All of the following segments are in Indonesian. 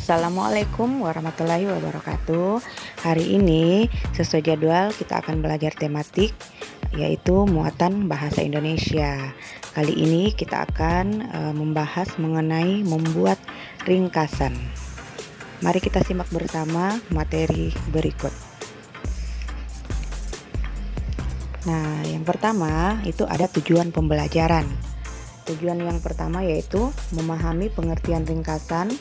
Assalamualaikum warahmatullahi wabarakatuh. Hari ini sesuai jadwal kita akan belajar tematik yaitu muatan bahasa Indonesia. Kali ini kita akan membahas mengenai membuat ringkasan. Mari kita simak bersama materi berikut. Nah, yang pertama itu ada tujuan pembelajaran. Tujuan yang pertama yaitu memahami pengertian ringkasan.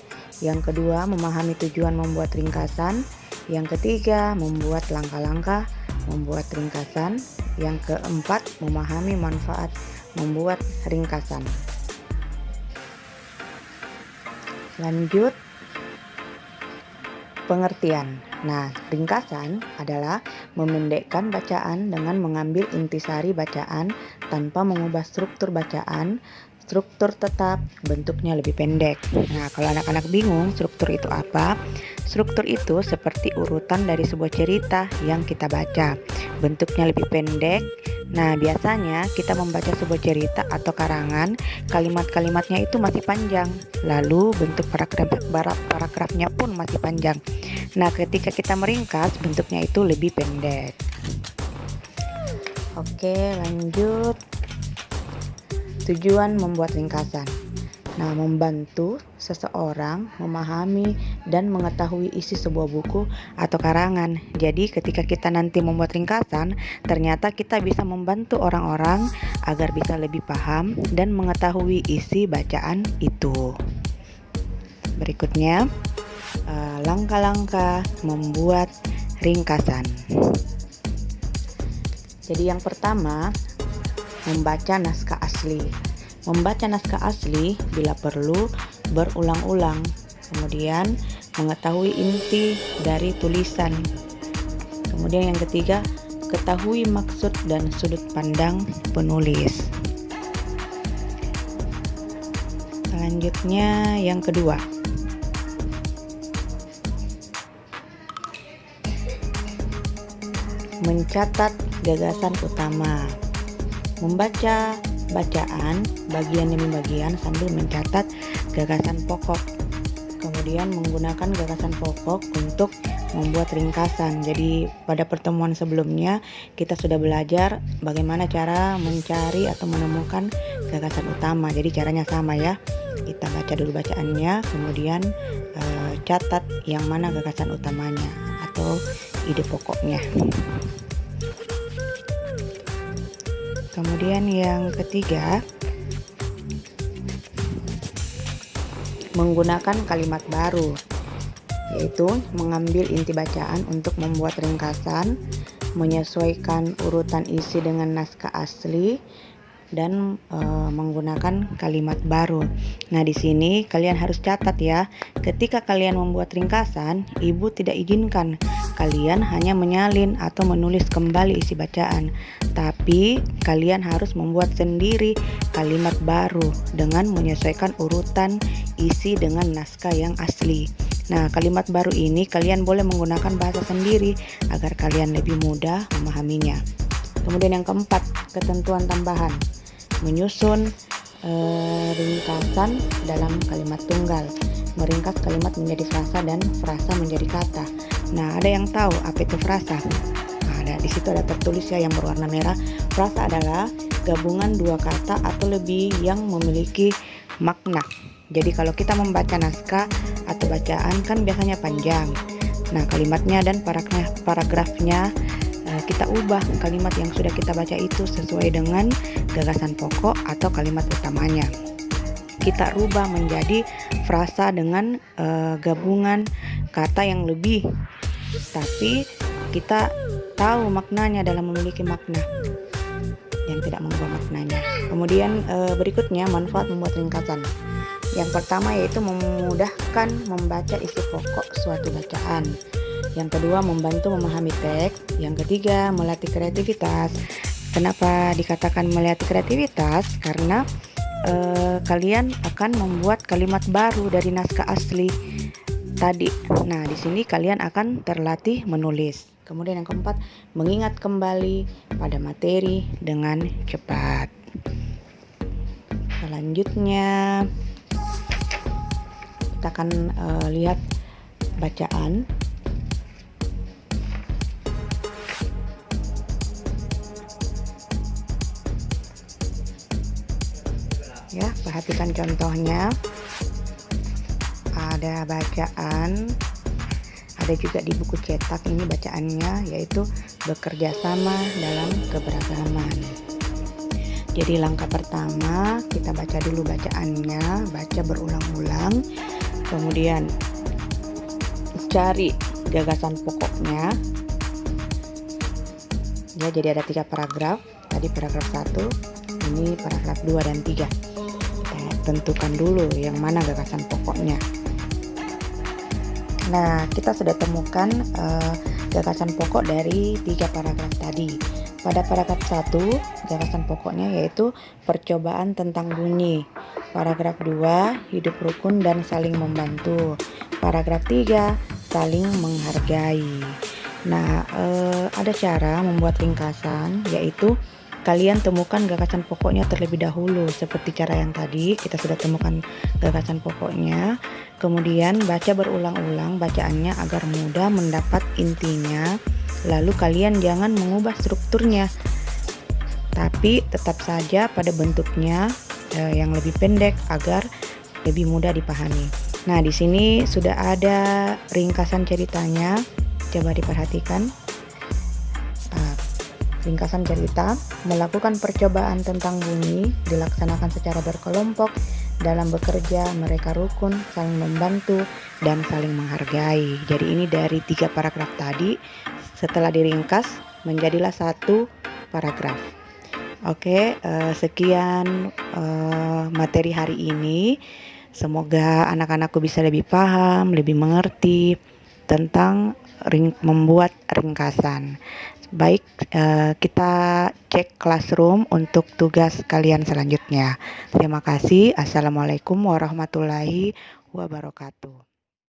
Yang kedua, memahami tujuan membuat ringkasan. Yang ketiga, membuat langkah-langkah membuat ringkasan. Yang keempat, memahami manfaat membuat ringkasan. Lanjut, pengertian. Nah, ringkasan adalah memendekkan bacaan dengan mengambil intisari bacaan tanpa mengubah struktur bacaan. Struktur tetap, bentuknya lebih pendek. Nah, kalau anak-anak bingung struktur itu apa? Struktur itu seperti urutan dari sebuah cerita yang kita baca. Bentuknya lebih pendek. Nah, biasanya kita membaca sebuah cerita atau karangan, kalimat-kalimatnya itu masih panjang. Lalu bentuk paragrafnya pun masih panjang. Nah, ketika kita meringkas, bentuknya itu lebih pendek. Oke, lanjut. Tujuan membuat ringkasan. Nah, membantu seseorang memahami dan mengetahui isi sebuah buku atau karangan. Jadi, ketika kita nanti membuat ringkasan, ternyata kita bisa membantu orang-orang agar bisa lebih paham dan mengetahui isi bacaan itu. Berikutnya, langkah-langkah membuat ringkasan. Jadi, yang pertama, membaca naskah asli. Membaca naskah asli bila perlu berulang-ulang. Kemudian mengetahui inti dari tulisan. Kemudian yang ketiga, ketahui maksud dan sudut pandang penulis. Selanjutnya yang kedua, mencatat gagasan utama. Membaca bacaan bagian demi bagian sambil mencatat gagasan pokok. Kemudian menggunakan gagasan pokok untuk membuat ringkasan. Jadi pada pertemuan sebelumnya kita sudah belajar bagaimana cara mencari atau menemukan gagasan utama. Jadi caranya sama ya. Kita baca dulu bacaannya, kemudian catat yang mana gagasan utamanya atau ide pokoknya. Kemudian yang ketiga, menggunakan kalimat baru, yaitu mengambil inti bacaan untuk membuat ringkasan, menyesuaikan urutan isi dengan naskah asli, dan menggunakan kalimat baru. Nah, di sini kalian harus catat ya. Ketika kalian membuat ringkasan, ibu tidak izinkan kalian hanya menyalin atau menulis kembali isi bacaan, tapi kalian harus membuat sendiri kalimat baru dengan menyesuaikan urutan isi dengan naskah yang asli. Nah, kalimat baru ini kalian boleh menggunakan bahasa sendiri agar kalian lebih mudah memahaminya. Kemudian yang keempat, ketentuan tambahan. Menyusun ringkasan dalam kalimat tunggal. Meringkas kalimat menjadi frasa dan frasa menjadi kata. Nah, ada yang tahu apa itu frasa? Nah, di situ ada tertulis ya yang berwarna merah. Frasa adalah gabungan dua kata atau lebih yang memiliki makna. Jadi kalau kita membaca naskah atau bacaan kan biasanya panjang. Nah, kalimatnya dan paragrafnya kita ubah kalimat yang sudah kita baca itu sesuai dengan gagasan pokok atau kalimat utamanya. Kita rubah menjadi frasa dengan gabungan kata yang lebih, tapi kita tahu maknanya dalam memiliki makna yang tidak mengubah maknanya. Kemudian berikutnya, manfaat membuat ringkasan. Yang pertama yaitu memudahkan membaca isi pokok suatu bacaan. Yang kedua, membantu memahami teks. Yang ketiga, melatih kreativitas. Kenapa dikatakan melatih kreativitas? Karena kalian akan membuat kalimat baru dari naskah asli tadi. Nah, di sini kalian akan terlatih menulis. Kemudian yang keempat, mengingat kembali pada materi dengan cepat. Selanjutnya, kita akan lihat bacaan. Ya, perhatikan contohnya. Ada bacaan, ada juga di buku cetak ini bacaannya, yaitu bekerja sama dalam keberagaman. Jadi langkah pertama kita baca dulu bacaannya, baca berulang-ulang, kemudian cari gagasan pokoknya. Ya, jadi ada 3 paragraf. Tadi paragraf 1, ini paragraf 2 dan 3. Tentukan dulu yang mana gagasan pokoknya. Nah, kita sudah temukan gagasan pokok dari 3 paragraf tadi. Pada paragraf 1, gagasan pokoknya yaitu percobaan tentang bunyi. Paragraf 2, hidup rukun dan saling membantu. Paragraf 3, saling menghargai. Nah, ada cara membuat ringkasan, yaitu kalian temukan gagasan pokoknya terlebih dahulu. Seperti cara yang tadi, kita sudah temukan gagasan pokoknya. Kemudian baca berulang-ulang bacaannya agar mudah mendapat intinya. Lalu kalian jangan mengubah strukturnya, tapi tetap saja pada bentuknya yang lebih pendek agar lebih mudah dipahami. Nah, di sini sudah ada ringkasan ceritanya. Coba diperhatikan. Ringkasan cerita, melakukan percobaan tentang bunyi, dilaksanakan secara berkelompok, dalam bekerja mereka rukun, saling membantu, dan saling menghargai. Jadi ini dari 3 paragraf tadi, setelah diringkas menjadilah 1 paragraf. Oke, sekian materi hari ini. Semoga anak-anakku bisa lebih paham, lebih mengerti tentang membuat ringkasan. Baik, kita cek classroom untuk tugas kalian selanjutnya. Terima kasih. Assalamualaikum warahmatullahi wabarakatuh.